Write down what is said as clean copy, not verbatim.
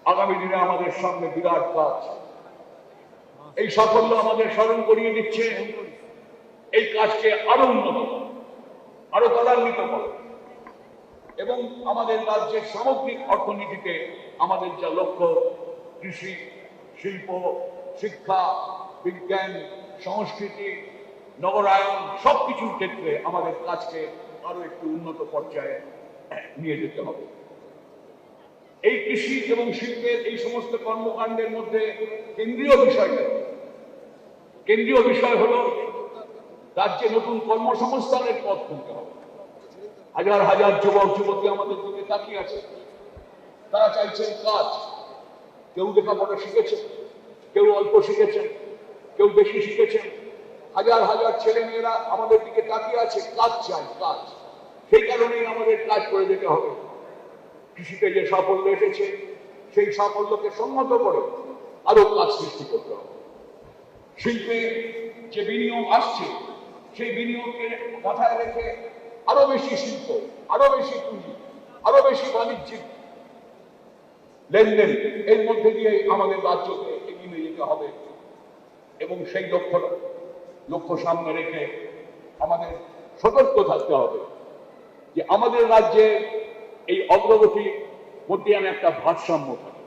আগামী দিনে আমাদের সামনে বিরাট কাজ। এই সাফল্য আমাদের স্মরণ করিয়ে দিচ্ছে এই কাজকে আরো উন্নত করা, আরো ত্বরান্বিত করা এবং আমাদের রাজ্যের সামগ্রিক অর্থনীতিতে আমাদের যা লক্ষ্য, কৃষি, শিল্প, শিক্ষা, বিজ্ঞান, সংস্কৃতি, নগরায়ন সবকিছুর ক্ষেত্রে আমাদের কাজকে আরো একটু উন্নত পর্যায়ে নিয়ে যেতে হবে। এই কৃষি এবং শিল্পের এই সমস্ত কর্মকাণ্ডের মধ্যে কেন্দ্রীয় বিষয় হলো রাজ্যে নতুন কর্মসংস্থানের পথ খুলতে হবে। হাজার হাজার যুবক যুবতী আমাদের দিকে তাকিয়ে আছে, তারা চাইছেন কাজ। কেউ লেখাপড়া শিখেছেন, কেউ অল্প শিখেছেন, কেউ বেশি শিখেছেন। হাজার হাজার ছেলে মেয়েরা আমাদের দিকে তাকিয়ে আছে, কাজ চাই, কাজ। সেই কারণেই আমাদের কাজ করে যেতে হবে। কৃষিতে যে সাফল্য এসেছে সেই সাফল্যকে সম্মত করে আরো কাজ সৃষ্টি করতে হবে। শিল্পে যে বিনিয়োগ আসছে সেই বিনিয়োগকে মাথায় রেখে আরো বেশি শিল্প, আরো বেশি পুঁজি, আরো বেশি বাণিজ্যিক লেনদেন এর মধ্যে দিয়ে আমাদের রাজ্যকে এগিয়ে নিয়ে যেতে হবে এবং সেই লক্ষ্য সামনে রেখে আমাদের সতর্ক থাকতে হবে যে আমাদের রাজ্যে এই অগ্রগতির মধ্যে একটা ভারসাম্য থাকে।